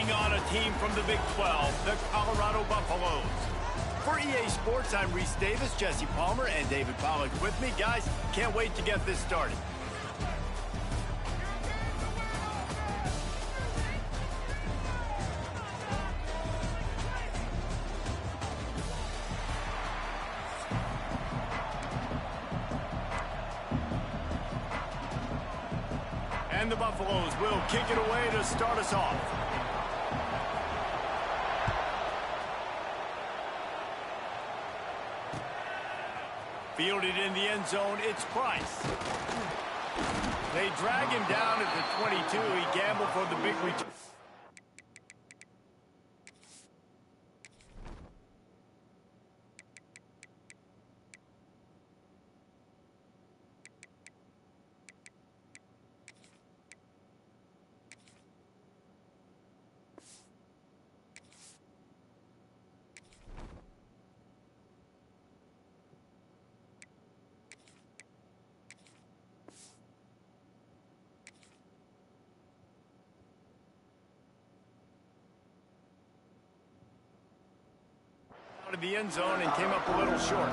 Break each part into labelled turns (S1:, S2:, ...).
S1: taking on a team from the Big 12, the Colorado Buffaloes. For EA Sports, I'm Reese Davis, Jesse Palmer, and David Pollack with me. Guys, can't wait to get this started. And the Buffaloes will kick it away to start us off. Fielded in the end zone, it's Price. They drag him down at the 22. He gambled for the big return. Of the end zone and came up a little short.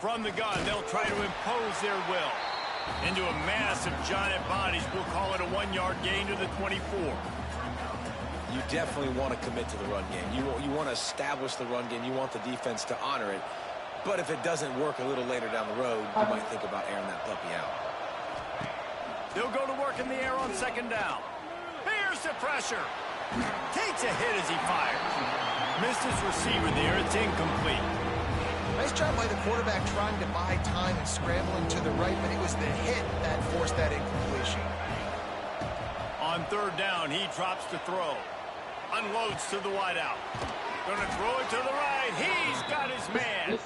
S1: From the gun, they'll try to impose their will. Into a mass of giant bodies, we'll call it a 1-yard gain to the 24.
S2: You definitely want to commit to the run game. You want to establish the run game. You want the defense to honor it. But if it doesn't work a little later down the road, you might think about airing that puppy out.
S1: They'll go to work in the air on second down. Here's the pressure. Takes a hit as he fires. Missed his receiver there. It's incomplete.
S3: Nice job by the quarterback trying to buy time and scrambling to the right, but it was the hit that forced that incompletion.
S1: On third down, he drops to throw. Unloads to the wideout. Gonna throw it to the right. He's got his man.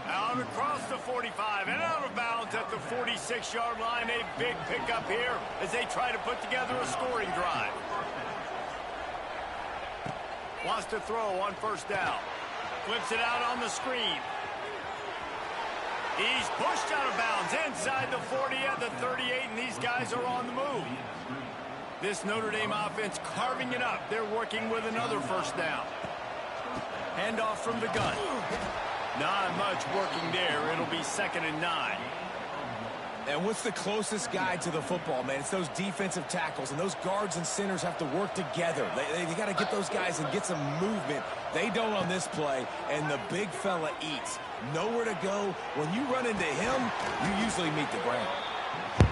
S1: Out across the 45 and out of bounds at the 46-yard line. A big pickup here as they try to put together a scoring drive. Wants to throw on first down. Flips it out on the screen. He's pushed out of bounds inside the 40 at the 38, and these guys are on the move. This Notre Dame offense carving it up. They're working with another first down. Handoff from the gun. Not much working there. It'll be 2nd and 9.
S2: And what's the closest guy to the football, man? It's those defensive tackles, and those guards and centers have to work together. They got to get those guys and get some movement. They don't on this play, and the big fella eats. Nowhere to go. When you run into him, you usually meet the ground.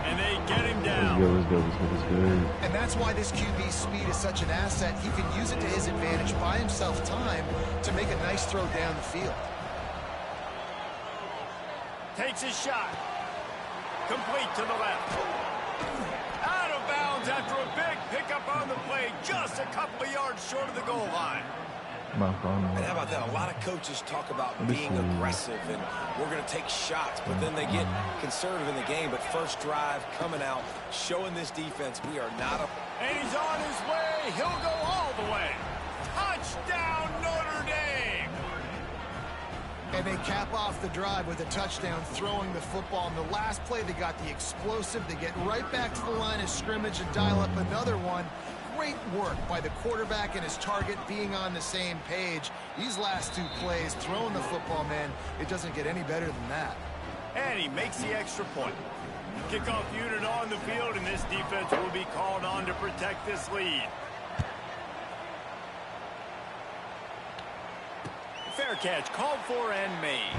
S1: And they get him down.
S4: Let's go.
S3: And that's why this QB's speed is such an asset. He can use it to his advantage, buy himself time to make a nice throw down the field.
S1: Takes his shot. Complete to the left. Out of bounds after a big pickup on the play, just a couple of yards short of the goal line.
S2: And how about that? A lot of coaches talk about being aggressive and we're going to take shots, but then they get conservative in the game. But first drive coming out, showing this defense we are not a...
S1: And he's on his way. He'll go all the way. Touchdown, Notre Dame!
S3: And they cap off the drive with a touchdown, throwing the football. In the last play, they got the explosive. They get right back to the line of scrimmage and dial up another one. Great work by the quarterback and his target being on the same page. These last two plays, throwing the football, man, it doesn't get any better than that.
S1: And he makes the extra point. Kickoff unit on the field, and this defense will be called on to protect this lead. Fair catch, called for and made.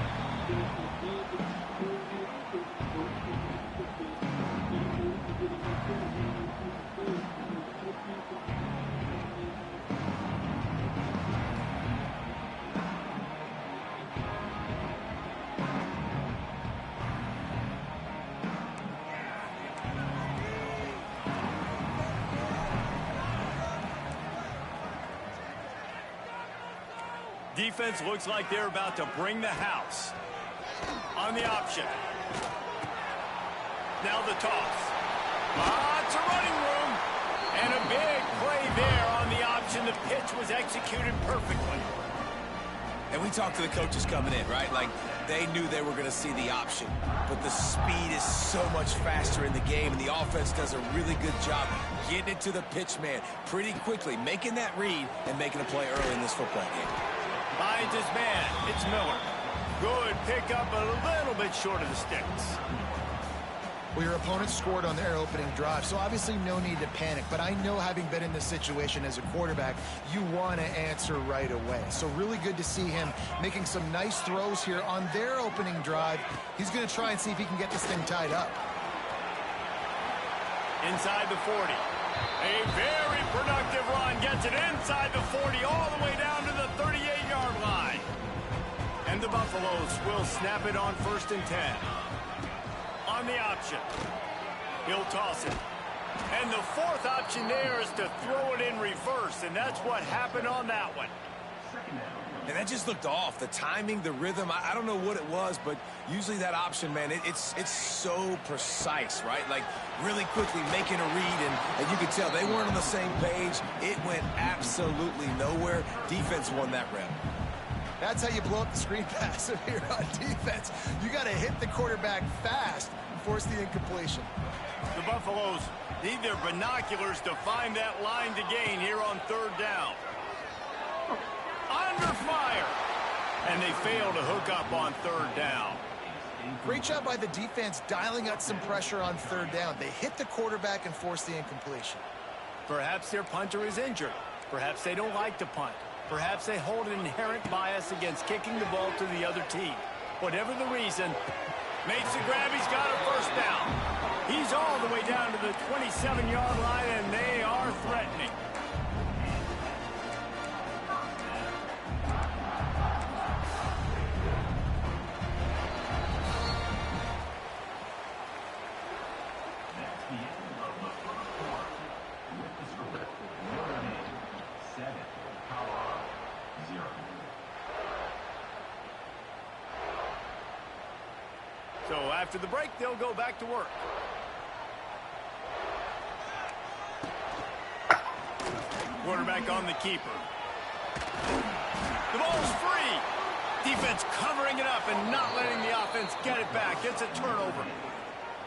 S1: Defense looks like they're about to bring the house. On the option. Now the toss. Lots of running room. And a big play there on the option. The pitch was executed perfectly.
S2: And we talked to the coaches coming in, right? Like, they knew they were going to see the option. But the speed is so much faster in the game, and the offense does a really good job getting it to the pitch man pretty quickly, making that read and making a play early in this football game.
S1: Finds his man. It's Miller. Good pickup, a little bit short of the sticks.
S3: Well, your opponent scored on their opening drive, so obviously no need to panic. But I know, having been in this situation as a quarterback, you want to answer right away. So really good to see him making some nice throws here on their opening drive. He's going to try and see if he can get this thing tied up.
S1: Inside the 40. A very productive run. Gets it inside the 40 all the way down to the 38-yard line. And the Buffaloes will snap it on 1st and 10. On the option. He'll toss it. And the 4th option there is to throw it in reverse, and that's what happened on that one.
S2: And that just looked off. The timing, the rhythm, I don't know what it was, but usually that option, man, it's so precise, right? Like, really quickly making a read, and you could tell they weren't on the same page. It went absolutely nowhere. Defense won that rep.
S3: That's how you blow up the screen pass here on defense. You got to hit the quarterback fast and force the incompletion.
S1: The Buffaloes need their binoculars to find that line to gain here on 3rd down. Under fire. And they fail to hook up on 3rd down.
S3: Great job by the defense dialing out some pressure on 3rd down. They hit the quarterback and force the incompletion.
S1: Perhaps their punter is injured. Perhaps they don't like to punt. Perhaps they hold an inherent bias against kicking the ball to the other team. Whatever the reason, makes the grab. He's got a 1st down. He's all the way down to the 27-yard line, and they are threatening. So after the break, they'll go back to work. Quarterback on the keeper. The ball's free. Defense covering it up and not letting the offense get it back. It's a turnover.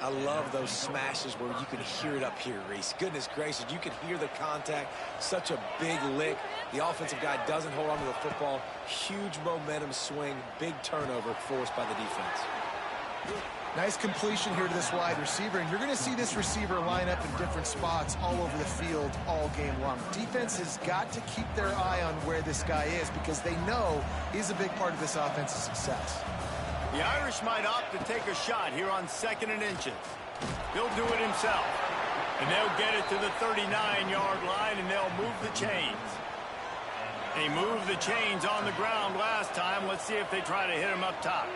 S2: I love those smashes where you can hear it up here, Reese. Goodness gracious, you can hear the contact. Such a big lick. The offensive guy doesn't hold on to the football. Huge momentum swing. Big turnover forced by the defense.
S3: Nice completion here to this wide receiver, and you're going to see this receiver line up in different spots all over the field all game long. Defense has got to keep their eye on where this guy is, because they know he's a big part of this offense's success.
S1: The Irish might opt to take a shot here on 2nd and inches. He'll do it himself. And they'll get it to the 39-yard line, and they'll move the chains. They moved the chains on the ground last time. Let's see if they try to hit him up top.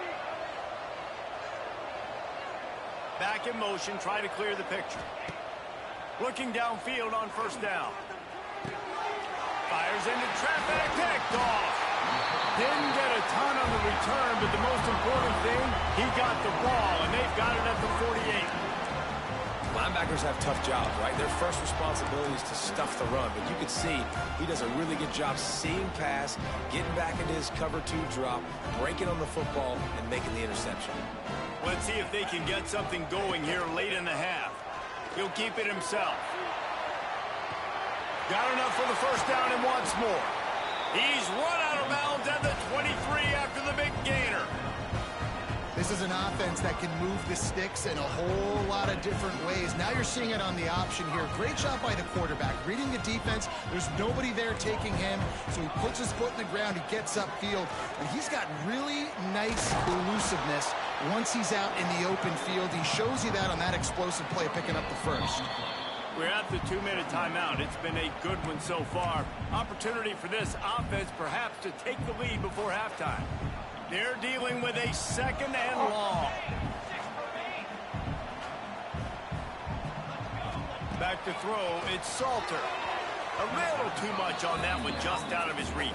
S1: Back in motion, try to clear the picture. Looking downfield on 1st down. Fires into traffic, picked off. Didn't get a ton on the return, but the most important thing, he got the ball, and they've got it at the 48.
S2: Linebackers have tough jobs, right? Their first responsibility is to stuff the run, but you can see he does a really good job seeing pass, getting back into his cover 2 drop, breaking on the football, and making the interception.
S1: Let's see if they can get something going here late in the half. He'll keep it himself. Got enough for the 1st down and wants more. He's run out of bounds at the 23 after the big gainer.
S3: This is an offense that can move the sticks in a whole lot of different ways. Now you're seeing it on the option here. Great job by the quarterback. Reading the defense, there's nobody there taking him, so he puts his foot in the ground, he gets upfield, and he's got really nice elusiveness once he's out in the open field. He shows you that on that explosive play, picking up the 1st.
S1: We're at the 2-minute timeout. It's been a good one so far. Opportunity for this offense perhaps to take the lead before halftime. They're dealing with a 2nd and long. Back to throw, it's Salter. A little too much on that one, just out of his reach.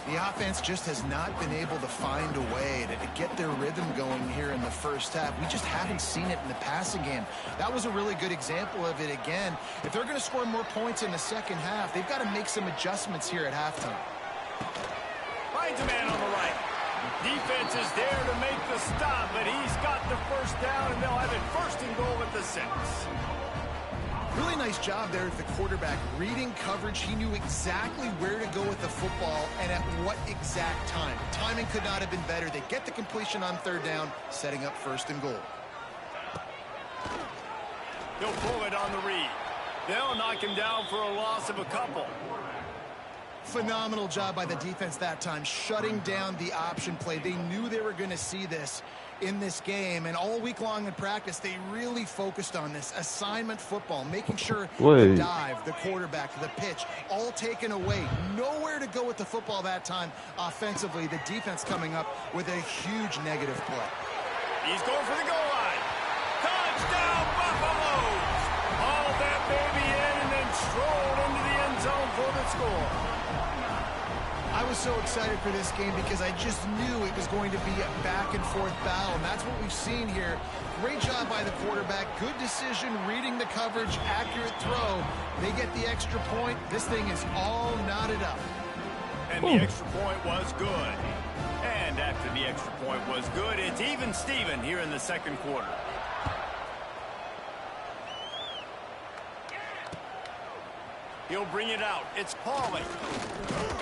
S3: The offense just has not been able to find a way to get their rhythm going here in the first half. We just haven't seen it in the passing game. That was a really good example of it again. If they're going to score more points in the second half, they've got to make some adjustments here at halftime.
S1: Finds a man on the right. Defense is there to make the stop, but he's got the first down, and they'll have it first and goal at the 6.
S3: Really nice job there at the quarterback, reading coverage. He knew exactly where to go with the football and at what exact time. Timing could not have been better. They get the completion on 3rd down, setting up 1st and goal.
S1: He'll pull it on the read. They'll knock him down for a loss of a couple.
S3: Phenomenal job by the defense that time, shutting down the option play. They knew they were going to see this in this game, and all week long in practice, they really focused on this assignment football, making sure the dive, the quarterback, the pitch, all taken away. Nowhere to go with the football that time offensively. The defense coming up with a huge negative play.
S1: He's going for the goal line. Touchdown, Buffaloes! Hauled that baby in and then strolled into the end zone for the score.
S3: I was so excited for this game because I just knew it was going to be a back-and-forth battle, and that's what we've seen here. Great job by the quarterback. Good decision, reading the coverage, accurate throw. They get the extra point. This thing is all knotted up.
S1: And the extra point was good. And after the extra point was good, it's even Steven here in the 2nd quarter. He'll bring it out. It's Pauly.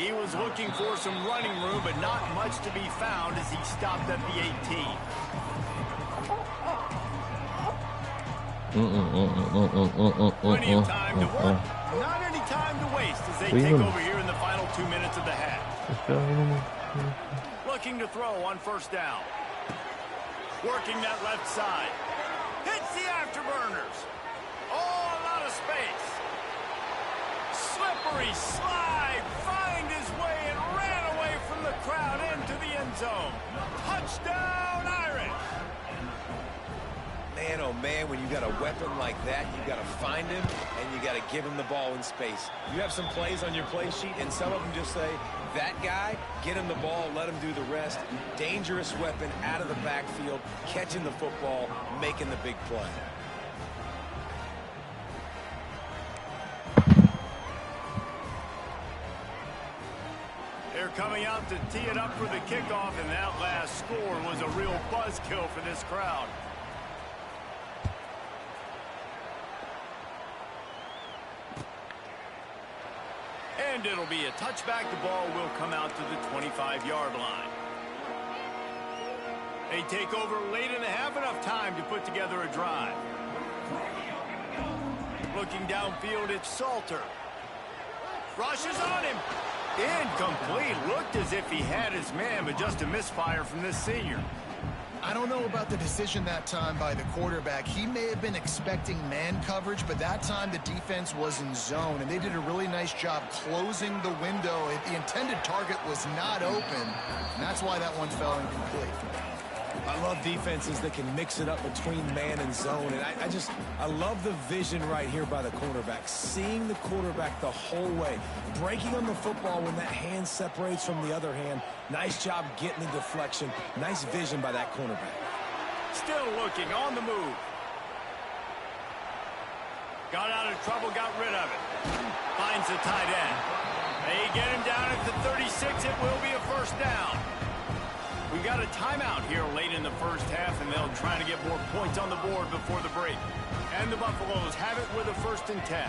S1: He was looking for some running room, but not much to be found as he stopped at the 18. Plenty of time to work. Not any time to waste as they take over here in the final 2 minutes of the half. Looking to throw on 1st down. Working that left side. Hits the afterburners. Oh, a lot of space. Slippery slide, find his way and ran away from the crowd into the end zone. Touchdown, Irish!
S2: Man, oh man, when you got a weapon like that, you got to find him and you got to give him the ball in space. You have some plays on your play sheet, and some of them just say, that guy, get him the ball, let him do the rest. Dangerous weapon out of the backfield, catching the football, making the big play.
S1: They're coming out to tee it up for the kickoff, and that last score was a real buzzkill for this crowd. And it'll be a touchback. The ball will come out to the 25-yard line. They take over late in the half, enough time to put together a drive. Looking downfield, it's Salter. Rushes on him. Incomplete. Looked as if he had his man, but just a misfire from this senior.
S3: I don't know about the decision that time by the quarterback. He may have been expecting man coverage, but that time the defense was in zone, and they did a really nice job closing the window. The intended target was not open, and that's why that one fell incomplete.
S2: I love defenses that can mix it up between man and zone, and I love the vision right here by the cornerback, seeing the quarterback the whole way, breaking on the football when that hand separates from the other hand. Nice job getting the deflection. Nice vision by that cornerback.
S1: Still looking, on the move. Got out of trouble, got rid of it. Finds the tight end. They get him down at the 36. It will be a 1st down. We got a timeout here late in the first half, and they'll try to get more points on the board before the break. And the Buffaloes have it with a 1st and 10.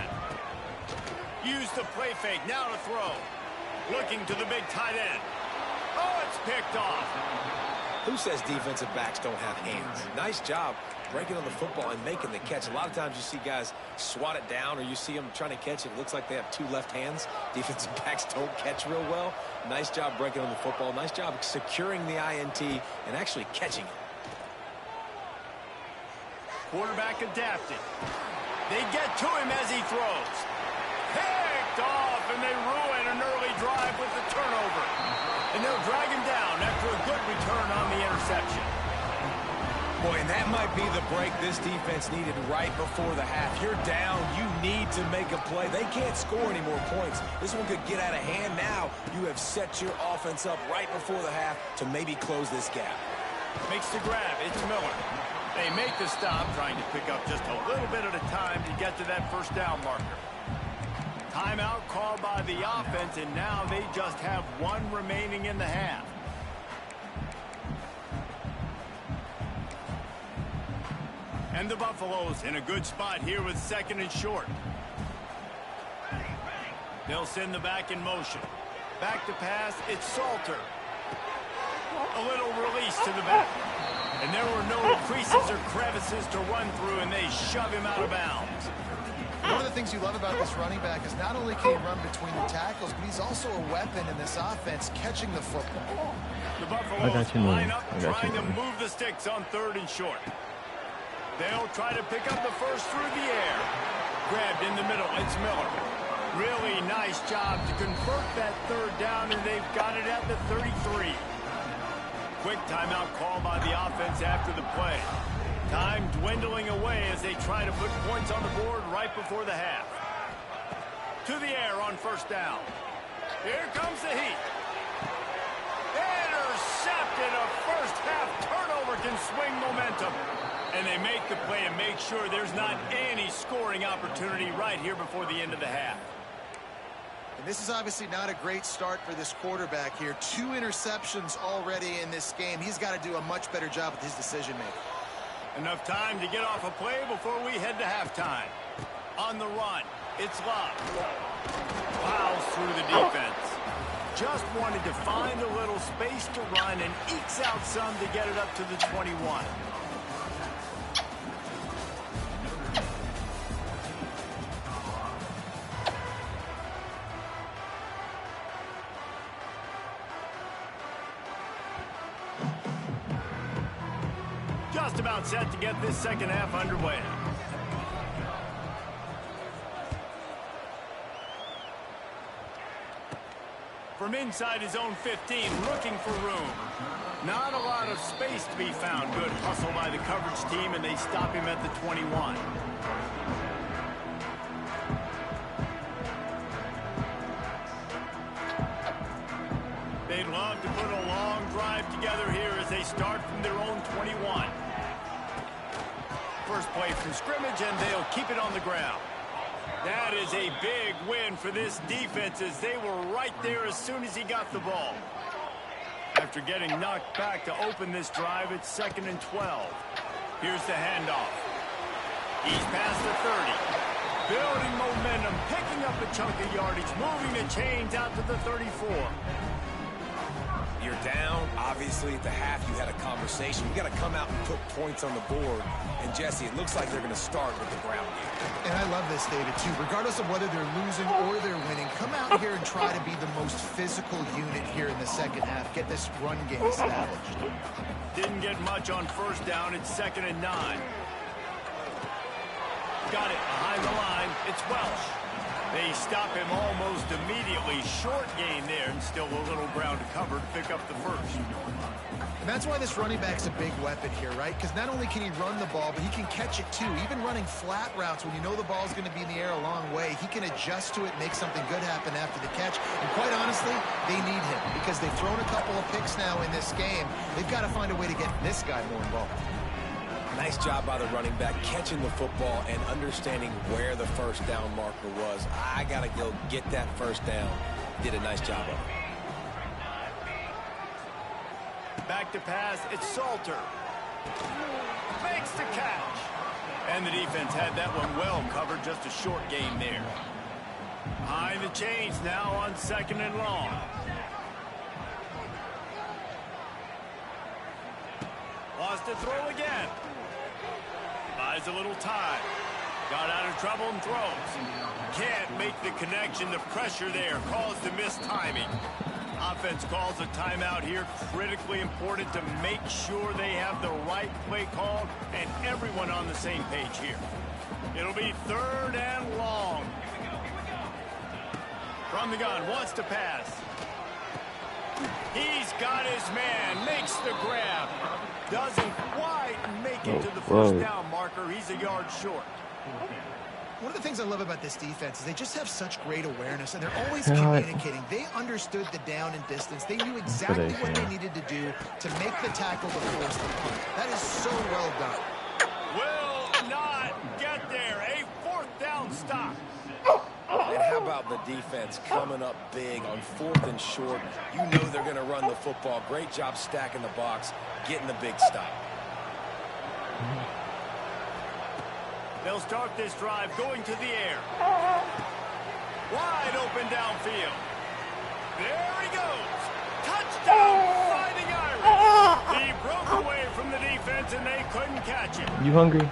S1: Use the play fake, now to throw. Looking to the big tight end. Oh, it's picked off.
S2: Who says defensive backs don't have hands? Nice job breaking on the football and making the catch. A lot of times you see guys swat it down, or you see them trying to catch it. It looks like they have 2 left hands. Defensive backs don't catch real well. Nice job breaking on the football. Nice job securing the INT and actually catching it.
S1: Quarterback adapted. They get to him as he throws. Picked off, and they ruin an early drive with the turnover. And they'll drag him down after a good return on the interception.
S2: Boy, and that might be the break this defense needed right before the half. You're down. You need to make a play. They can't score any more points. This one could get out of hand now. You have set your offense up right before the half to maybe close this gap.
S1: Makes the grab. It's Miller. They make the stop, trying to pick up just a little bit at a time to get to that first down marker. Timeout called by the offense, and now they just have one remaining in the half. And the Buffaloes in a good spot here with second and short. They'll send the back in motion. Back to pass, it's Salter. A little release to the back. And there were no creases or crevices to run through, and they shove him out of bounds.
S3: One of the things you love about this running back is not only can he run between the tackles, but he's also a weapon in this offense, catching the football.
S1: The Buffaloes line up, trying to move the sticks on third and short. They'll try to pick up the first through the air. Grabbed in the middle, it's Miller. Really nice job to convert that third down, and they've got it at the 33. Quick timeout call by the offense after the play. Time dwindling away as they try to put points on the board right before the half. To the air on first down. Here comes the heat. Intercepted. A first half turnover can swing momentum. And they make the play and make sure there's not any scoring opportunity right here before the end of the half.
S3: And this is obviously not a great start for this quarterback here. 2 interceptions already in this game. He's got to do a much better job with his decision-making.
S1: Enough time to get off a play before we head to halftime. On the run, it's Love. Plows through the defense. Just wanted to find a little space to run and ekes out some to get it up to the 21. Just about set to get this second half underway. From inside his own 15, looking for room. Not a lot of space to be found. Good hustle by the coverage team, and they stop him at the 21. They'd love to put a long drive together here as they start from their own 21. First play from scrimmage, and they'll keep it on the ground. That is a big win for this defense as they were right there as soon as he got the ball. After getting knocked back to open this drive, it's 2nd and 12. Here's the handoff. He's past the 30. Building momentum, picking up a chunk of yardage, moving the chains out to the 34.
S2: You're down. Obviously, at the half, you had a conversation. You got to come out and put points on the board. And, Jesse, it looks like they're going to start with the ground game.
S3: And I love this, David, too. Regardless of whether they're losing or they're winning, come out here and try to be the most physical unit here in the second half. Get this run game established.
S1: Didn't get much on first down. It's 2nd and 9. Got it behind the line. It's Welsh. They stop him almost immediately. Short gain there, and still a little ground to cover to pick up the first.
S3: And that's why this running back's a big weapon here, right? Because not only can he run the ball, but he can catch it too. Even running flat routes when you know the ball's going to be in the air a long way, he can adjust to it, make something good happen after the catch. And quite honestly, they need him because they've thrown a couple of picks now in this game. They've got to find a way to get this guy more involved.
S2: Nice job by the running back, catching the football and understanding where the first down marker was. I got to go get that first down. Did a nice job of it.
S1: Back to pass, it's Salter. Makes the catch. And the defense had that one well covered, just a short gain there. Behind the chains now on 2nd and long. Lost to throw again. Buys a little time. Got out of trouble and throws. Can't make the connection. The pressure there caused the missed timing. Offense calls a timeout here. Critically important to make sure they have the right play called and everyone on the same page here. It'll be 3rd and long. From the gun, wants to pass. He's got his man, makes the grab. Doesn't quite make get to the first down marker. He's a yard short.
S3: One of the things I love about this defense is they just have such great awareness, and they're always communicating. They understood the down and distance. They knew exactly what they needed to do to make the tackle to force the punt. That is so well done.
S1: Will not get there. A fourth down stop.
S2: And how about the defense coming up big on 4th and short? You know they're going to run the football. Great job stacking the box, getting the big stop.
S1: They'll start this drive going to the air. Wide open downfield. There he goes. Touchdown, Fighting Irish. He broke away from the defense, and they couldn't catch him.
S4: You hungry?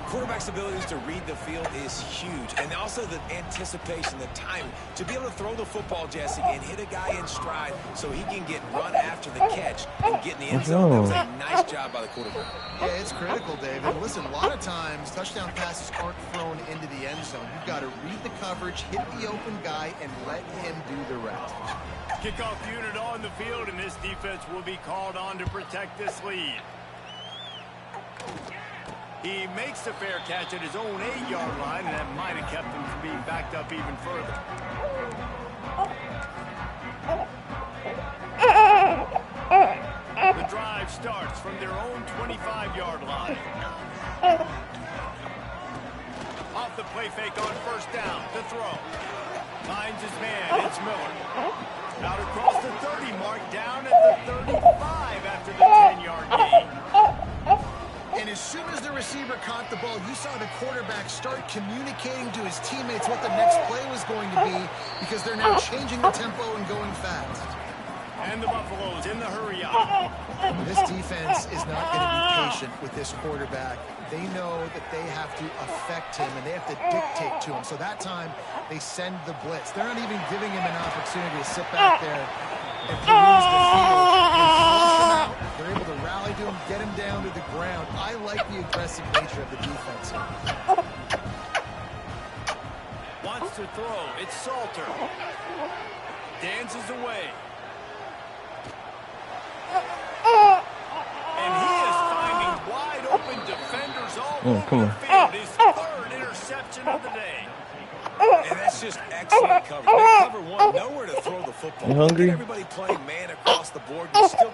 S2: Quarterback's abilities to read the field is huge, and also the anticipation, the timing, to be able to throw the football, Jesse, and hit a guy in stride so he can get run after the catch and get in the end zone. That was a nice job by the quarterback.
S3: Yeah, it's critical, David. Listen, a lot of times touchdown passes aren't thrown into the end zone. You've got to read the coverage, hit the open guy, and let him do the rest.
S1: Kickoff unit on the field, and this defense will be called on to protect this lead. He makes the fair catch at his own 8-yard line, and that might have kept him from being backed up even further. The drive starts from their own 25-yard line. Off the play fake on first down to throw. Finds his man, it's Miller. Out across the 30 mark, down at the 35 after the 10-yard gain.
S3: And as soon as the receiver caught the ball, you saw the quarterback start communicating to his teammates what the next play was going to be, because they're now changing the tempo and going fast.
S1: And the Buffaloes in the hurry up.
S3: This defense is not going to be patient with this quarterback. They know that they have to affect him, and they have to dictate to him. So that time, they send the blitz. They're not even giving him an opportunity to sit back there and peruse the field and flush him out. They're able to rally to him, get him down to the ground. I like the aggressive nature of the defense here.
S1: Wants to throw. It's Salter. Dances away. And he is finding wide open defenders all over the field. His third interception of the day.
S2: And that's just excellent coverage. That cover one, nowhere to throw the football.
S4: You hungry?
S2: Everybody playing man across the board. You still...